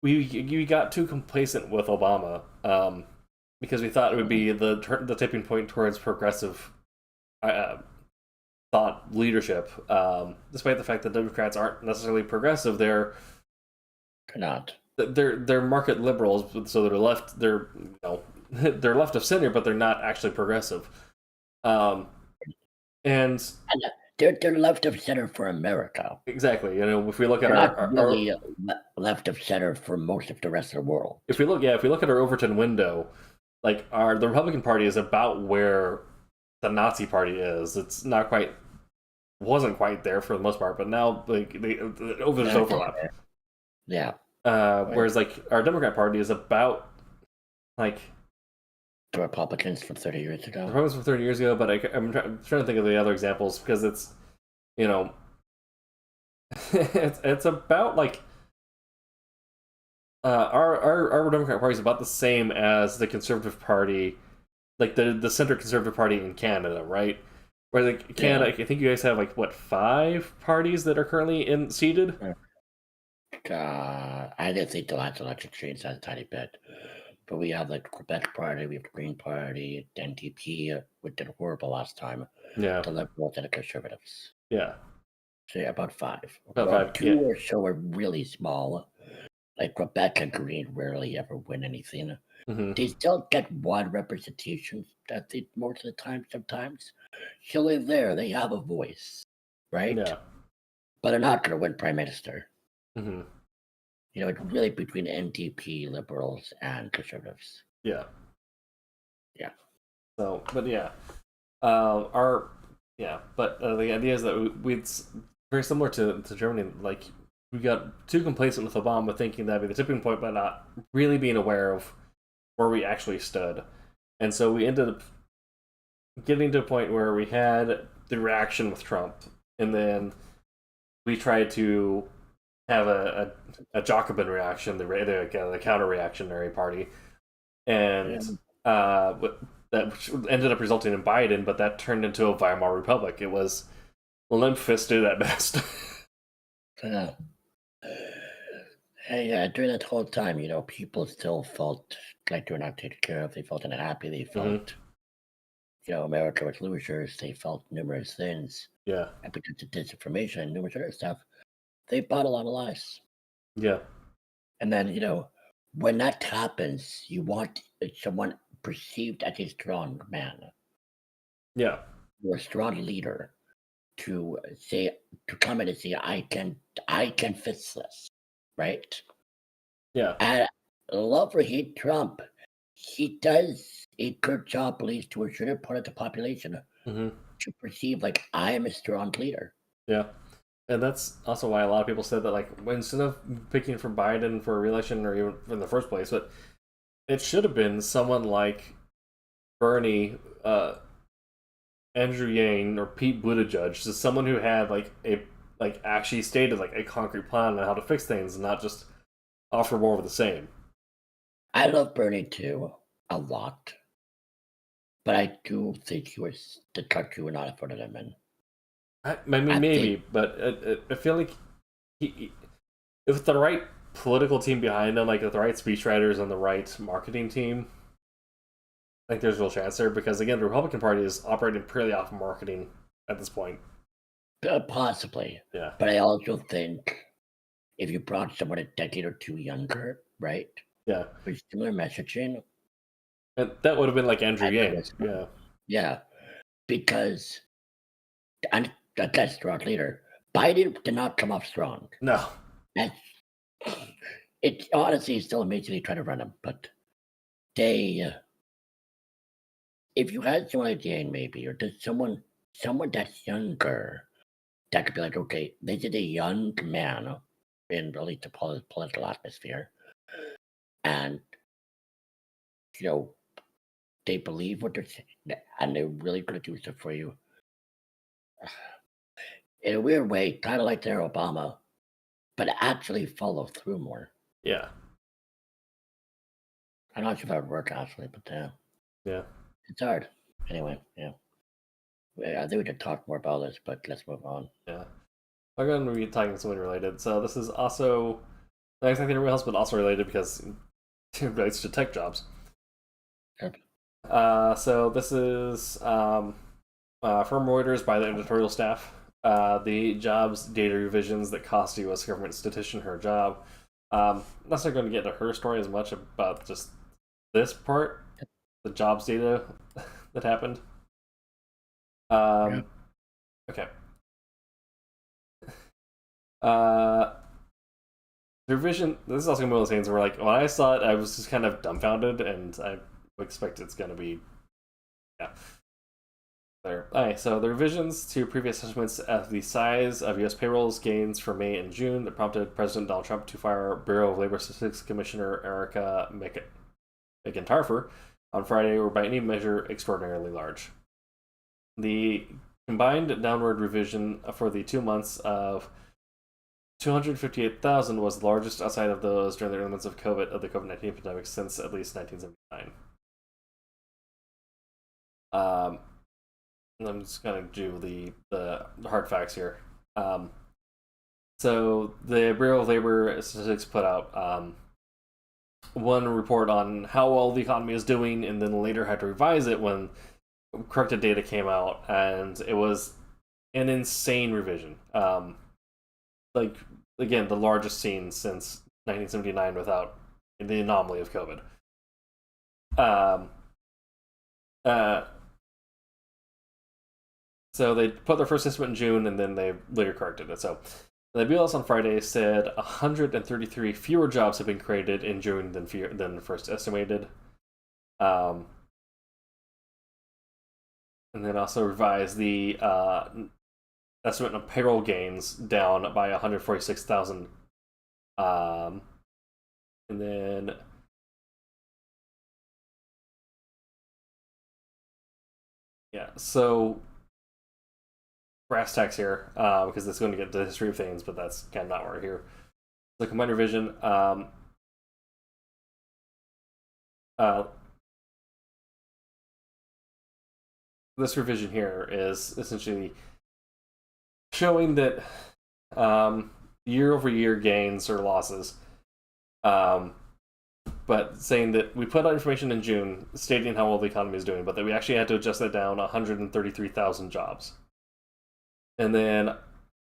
S1: we got too complacent with Obama because we thought it would be the tipping point towards progressive thought leadership, despite the fact that Democrats aren't necessarily progressive. They're
S2: not.
S1: They're market liberals, so they're left. They're they're left of center, but they're not actually progressive. And
S2: they're left of center for America.
S1: Exactly. If we look at
S2: our left of center for most of the rest of the world.
S1: If we look at our Overton window, the Republican Party is about where the Nazi Party is. It's wasn't quite there for the most part, but now there's overlap.
S2: Yeah.
S1: Whereas our Democrat Party is about
S2: the Republicans from 30 years ago.
S1: Republicans from 30 years ago, but I'm trying to think of the other examples because it's it's about our Democrat Party is about the same as the Conservative Party, the center Conservative Party in Canada, right? Where Canada, I think you guys have 5 parties that are currently seated.
S2: I didn't think the last election changed that a tiny bit, But we have like the Quebec Party, we have the Green Party, the NDP, which did horrible last time,
S1: Yeah.
S2: the Liberals and the Conservatives.
S1: Yeah.
S2: So yeah, about five.
S1: About
S2: Well,
S1: five.
S2: two
S1: Yeah.
S2: or so are really small. Like Quebec and Green rarely ever win anything.
S1: Mm-hmm.
S2: They still get one representation. That's it most of the time. Sometimes, so they're there. They have a voice, right?
S1: Yeah.
S2: But they're not going to win prime minister.
S1: Mm-hmm.
S2: You know, it's really between NDP, Liberals, and Conservatives.
S1: Yeah.
S2: Yeah.
S1: So, but yeah, but the idea is that it's very similar to Germany. Like, we got too complacent with Obama, thinking that'd be the tipping point, but not really being aware of where we actually stood. And so we ended up getting to a point where we had the reaction with Trump, and then we tried to have a Jacobin reaction, the counter reactionary party, and that ended up resulting in Biden, but that turned into a Weimar Republic. It was limp-fisted at best.
S2: Yeah. Hey, during that whole time, you know, people still felt like they were not taken care of. They felt unhappy. They felt, you know, America was losers. They felt numerous things.
S1: Yeah.
S2: And because of disinformation and numerous other stuff, they bought a lot of lies.
S1: Yeah.
S2: And then, you know, when that happens, you want someone perceived as a strong man,
S1: Yeah.
S2: or a strong leader, to come in and say, I can fix this, right?
S1: Yeah.
S2: And love or hate Trump, he does a good job, at least to a certain part of the population, to perceive like I am a strong leader.
S1: Yeah. And that's also why a lot of people said that, like, instead of picking for Biden for re-election or even in the first place, but it should have been someone like Bernie, Andrew Yang, or Pete Buttigieg, just someone who had actually stated like a concrete plan on how to fix things, and not just offer more of the same.
S2: I love Bernie too a lot, but I do think he was the country would not have voted him in.
S1: I mean, maybe, but I feel like with the right political team behind him, like with the right speechwriters and the right marketing team, I think there's a real chance there. Because again, the Republican Party is operating purely off of marketing at this point.
S2: Possibly,
S1: Yeah.
S2: But I also think if you brought someone a decade or two younger, right?
S1: Yeah.
S2: With similar messaging,
S1: and that would have been like Andrew Yang. Yeah.
S2: Yeah, because and that's strong leader. Biden did not come off strong.
S1: No.
S2: And it honestly still amazing they try to run him, but they, if you had someone like Yang maybe, or just someone that's younger, that could be like, okay, this is a young man in really the political atmosphere, and you know they believe what they're saying, and they're really going to do stuff for you. In a weird way, kind of like their Obama, but actually follow through more.
S1: Yeah.
S2: I'm not sure if that would work actually, but
S1: yeah,
S2: it's hard. Anyway, yeah. I think we could talk more about this, but let's move on.
S1: Yeah. I'm going to be talking something related. So this is also not exactly in wheelhouse, but also related because it relates to tech jobs.
S2: Yep.
S1: So this is from Reuters by the editorial staff. The jobs data revisions that cost the U.S. government statistician her job. That's not going to get into her story as much about just this part, the jobs data that happened. Okay. The revision. This is also gonna be one of those things where, like, when I saw it, I was just kind of dumbfounded, and I expect it's gonna be, yeah. There. Alright, so the revisions to previous estimates of the size of U.S. payrolls gains for May and June that prompted President Donald Trump to fire Bureau of Labor Statistics Commissioner Erica McIntyre on Friday were by any measure extraordinarily large. The combined downward revision for the 2 months of 258,000 was the largest outside of those during the early months of the COVID-19 pandemic since at least 1979. I'm just gonna do the hard facts here. So the Bureau of Labor Statistics put out one report on how well the economy is doing, and then later had to revise it when corrected data came out, and it was an insane revision. Like, again, the largest seen since 1979 without the anomaly of COVID. Um, uh, so they put their first estimate in June, and then they later corrected it. So the BLS on Friday said 133 fewer jobs have been created in June than first estimated. And then also revised the estimate of payroll gains down by 146,000. And then so brass tacks here, because it's going to get to the history of things, but that's kind of not where we're here. The combined revision. This revision here is essentially showing that year over year gains or losses, but saying that we put out information in June stating how well the economy is doing, but that we actually had to adjust that down 133,000 jobs. And then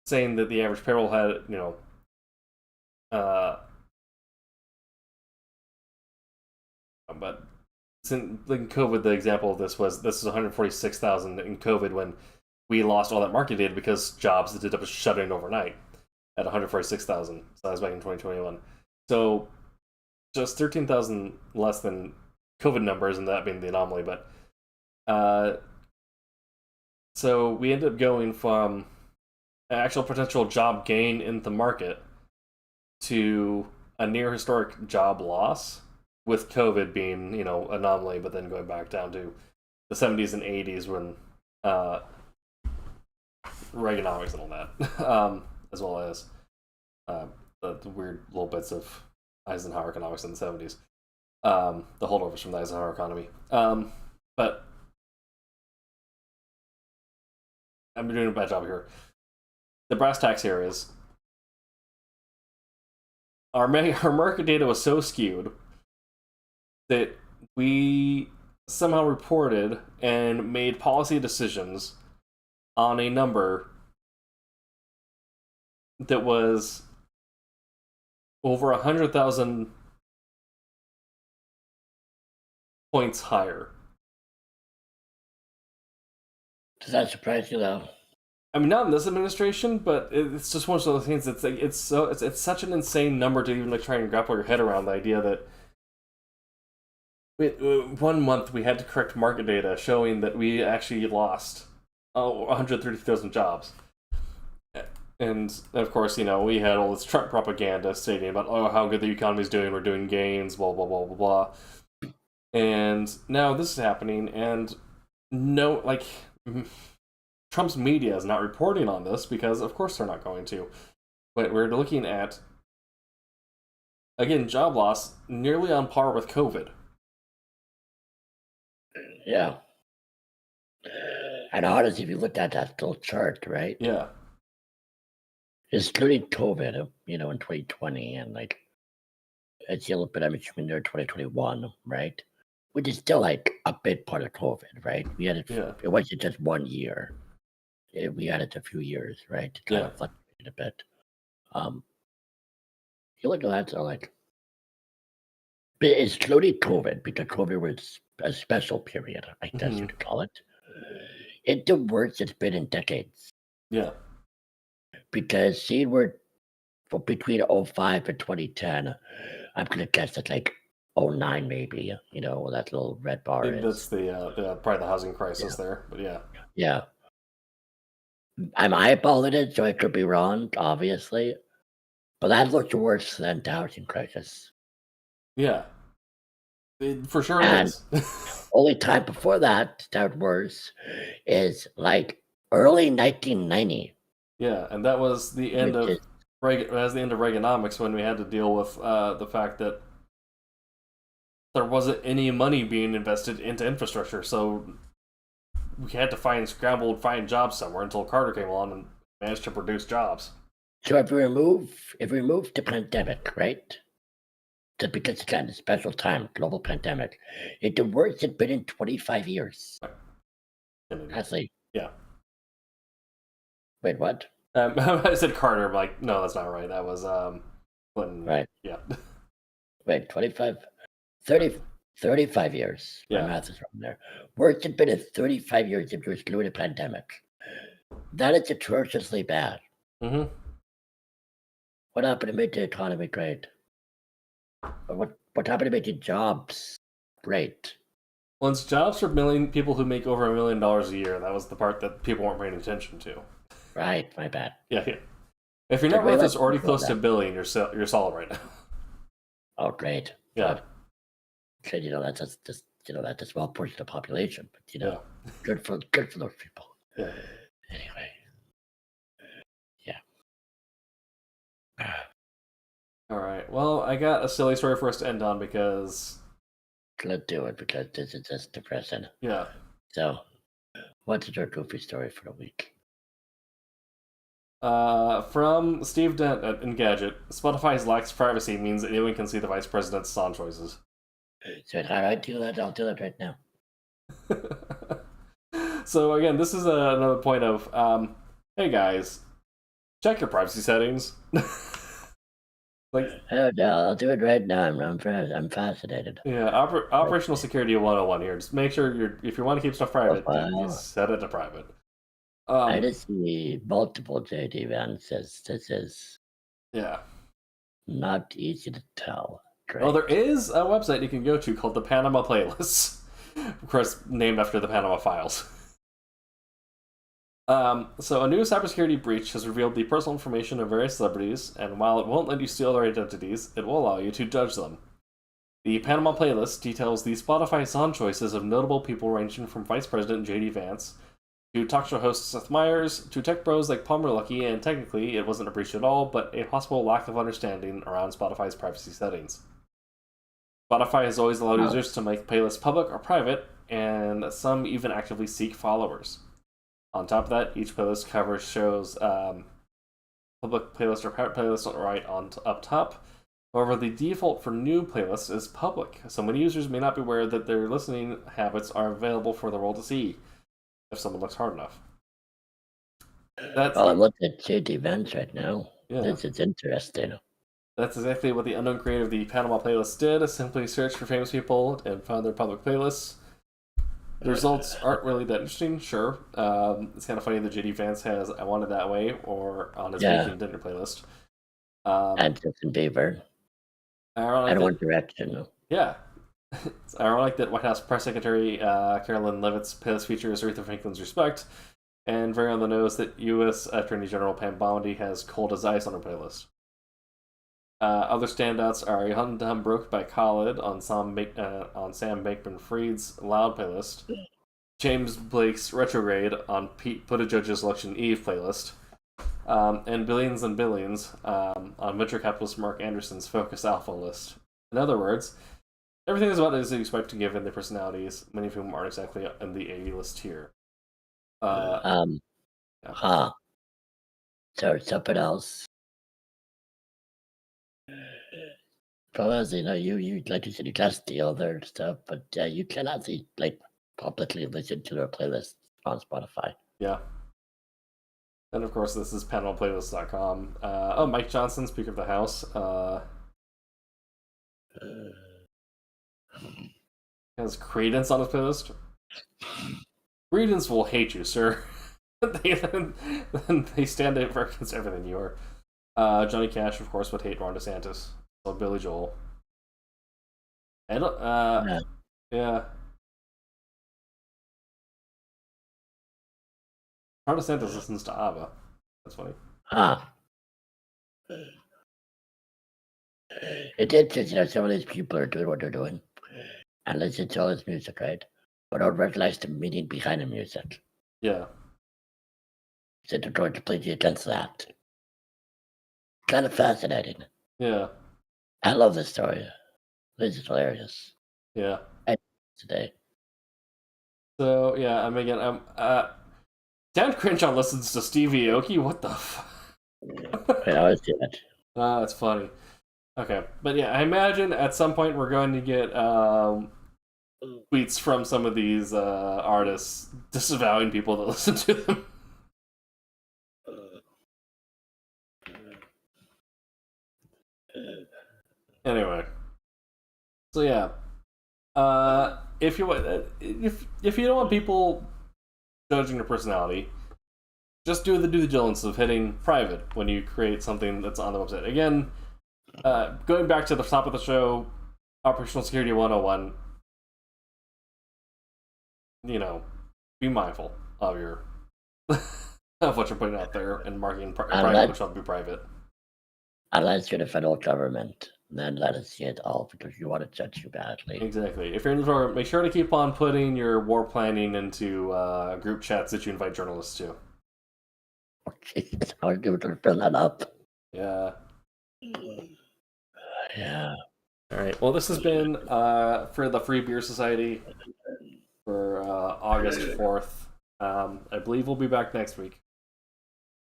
S1: saying that the average payroll had, but in COVID, the example of this is 146,000 in COVID when we lost all that market data because jobs ended up shutting overnight at 146,000. So that was back in 2021. So just 13,000 less than COVID numbers, and that being the anomaly. But so we ended up going from an actual potential job gain in the market to a near historic job loss, with COVID being, anomaly, but then going back down to the 70s and 80s when Reaganomics and all that, as well as the weird little bits of Eisenhower economics in the 70s, the holdovers from the Eisenhower economy. But I'm doing a bad job here. The brass tacks here is our market data was so skewed that we somehow reported and made policy decisions on a number that was over 100,000 points higher.
S2: Does that surprise you, though?
S1: I mean, not in this administration, but it's just one of those things. It's like it's such an insane number to even try and grapple your head around the idea that 1 month we had to correct market data showing that we actually lost 130,000 jobs. And of course, we had all this Trump propaganda stating about how good the economy's doing, we're doing gains, blah blah blah blah blah. And now this is happening, and Trump's media is not reporting on this because of course they're not going to. But we're looking at, again, job loss nearly on par with COVID.
S2: Yeah. And honestly, if you look at that little chart, right?
S1: Yeah.
S2: Excluding COVID, in 2020, and it's a little bit, I'm assuming there 2021, right? Which is still a big part of COVID, right? We had it.
S1: Yeah.
S2: It wasn't just 1 year. We had it a few years, right? It kind of fluctuated a bit. You look at that, so but excluding COVID, because COVID was a special period, I guess you could call it. It's the worst it's been in decades.
S1: Yeah.
S2: Because seeing where between 2005 and 2010, I'm gonna guess it's 2009 maybe, that little red bar is.
S1: That's the probably the housing crisis there, but yeah.
S2: Yeah. I'm eyeballing it, so I could be wrong, obviously. But that looks worse than the housing crisis.
S1: Yeah. For sure
S2: and
S1: it is.
S2: Only time before that was worse is early 1990.
S1: Yeah, and that was the end of Reaganomics, when we had to deal with the fact that there wasn't any money being invested into infrastructure, so we had to find jobs somewhere until Carter came along and managed to produce jobs.
S2: So if we remove the pandemic, right? because it's kind of special time, global pandemic. It's the worst it's been in 25 years. Actually,
S1: Yeah.
S2: wait, what?
S1: I said Carter. I'm like, no, that's not right. That was Clinton.
S2: Right.
S1: Yeah.
S2: Wait, 25, 30, 35 years. My
S1: Yeah.
S2: math is wrong there. Worst it's been in 35 years if you're excluding a pandemic. That is atrociously bad.
S1: Mm-hmm.
S2: What happened to make the economy great? What happened to making jobs great?
S1: Well, it's jobs for people who make over $1 million a year. That was the part that people weren't paying attention to.
S2: Right, my bad.
S1: Yeah. If your net
S2: But we
S1: worth
S2: like
S1: is already
S2: to know
S1: close to
S2: that.
S1: $1 billion, you're solid right now.
S2: Oh, great.
S1: Yeah.
S2: Good. That's just that's a small portion of the population, but
S1: Yeah.
S2: good for those people.
S1: Yeah.
S2: Anyway, yeah.
S1: All right. Well, I got a silly story for us to end on because
S2: Let's do it because this is just depressing.
S1: yeah.
S2: So, what's your goofy story for the week?
S1: From Steve Dent at Engadget, Spotify's lax privacy means that anyone can see the vice president's song choices.
S2: So, how do I do that? I'll do that right now.
S1: So again, this is another point of, hey guys, check your privacy settings. Like,
S2: Oh, no, I'll do it right now. I'm fascinated.
S1: yeah, operational security 101 here. Just make sure if you want to keep stuff private,
S2: Wow.
S1: you set it to private.
S2: I just see multiple JD vans. This is
S1: Yeah.
S2: not easy to tell. Great.
S1: Well, there is a website you can go to called the Panama Playlists, of course, named after the Panama Files. So a new cybersecurity breach has revealed the personal information of various celebrities, and while it won't let you steal their identities, it will allow you to judge them. The Panama Playlist details the Spotify song choices of notable people ranging from Vice President J.D. Vance to talk show host Seth Meyers to tech bros like Palmer Luckey, and technically it wasn't a breach at all, but a possible lack of understanding around Spotify's privacy settings. Spotify has always allowed users to make playlists public or private, and some even actively seek followers. On top of that, each playlist cover shows public playlist or private playlist right on up top. However, the default for new playlists is public, so many users may not be aware that their listening habits are available for the world to see if someone looks hard enough.
S2: I'm looking at JD Vance right now.
S1: Yeah.
S2: This is interesting.
S1: That's exactly what the unknown creator of the Panama Playlist did. Simply searched for famous people and found their public playlists. The results aren't really that interesting, sure. It's kind of funny that J.D. Vance has I Want It That Way or on his Making Dinner playlist.
S2: And Justin Bieber.
S1: And
S2: One Direction.
S1: Yeah. It's ironic that White House Press Secretary Carolyn Leavitt's playlist features Aretha Franklin's Respect, and very on the nose that U.S. Attorney General Pam Bondi has Cold as Ice on her playlist. Other standouts are Young Dumb Broke by Khalid on Sam Bankman-Fried's Loud playlist, James Blake's Retrograde on Pete Buttigieg's Election Eve playlist, and Billions and Billions on venture capitalist Mark Anderson's Focus Alpha list. In other words, everything is about as you expect to given their personalities, many of whom aren't exactly in the A-list tier.
S2: So something else. Because you like you said, you can't steal their stuff, but you can actually publicly listen to their playlist on Spotify.
S1: Yeah. And of course, this is panelplaylist.com. Mike Johnson, Speaker of the House, has Credence on his playlist. Credence will hate you, sir. they stand up against everything you are. Johnny Cash, of course, would hate Ron DeSantis. So Billy Joel. And yeah. Ron DeSantis listens to ABBA. That's funny.
S2: It did just, some of these people are doing what they're doing and listen to all this music, right? But don't recognize the meaning behind the music.
S1: Yeah.
S2: So they're trying to play against that. Kind of fascinating.
S1: Yeah.
S2: I love this story. This is hilarious.
S1: Yeah.
S2: Today.
S1: So yeah, Dan Crenshaw listens to Stevie Aoki. What the fuck?
S2: I always do that.
S1: That's funny. Okay, but yeah, I imagine at some point we're going to get tweets from some of these artists disavowing people that listen to them. Anyway, so yeah, if you don't want people judging your personality, just do the due diligence of hitting private when you create something that's on the website. Again, going back to the top of the show, operational security 101. Be mindful of your of what you're putting out there and marking private, which ought to be private.
S2: Unless you're the federal government, then let us see it all because you want to judge you badly.
S1: Exactly. If you're in the door, make sure to keep on putting your war planning into group chats that you invite journalists to.
S2: Okay, I was able to fill that up.
S1: Yeah.
S2: Yeah.
S1: All right. Well, this has been for the Free Beer Society for August 4th. I believe we'll be back next week.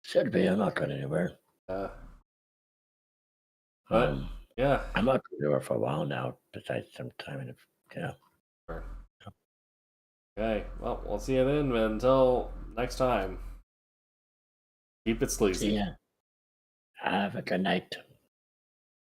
S2: Should be. I'm not going anywhere.
S1: But yeah,
S2: I'm not going anywhere for a while now. Besides some time in
S1: Sure. Okay. Well, we'll see you then. Until next time, keep it sleazy.
S2: See ya. Have a good night.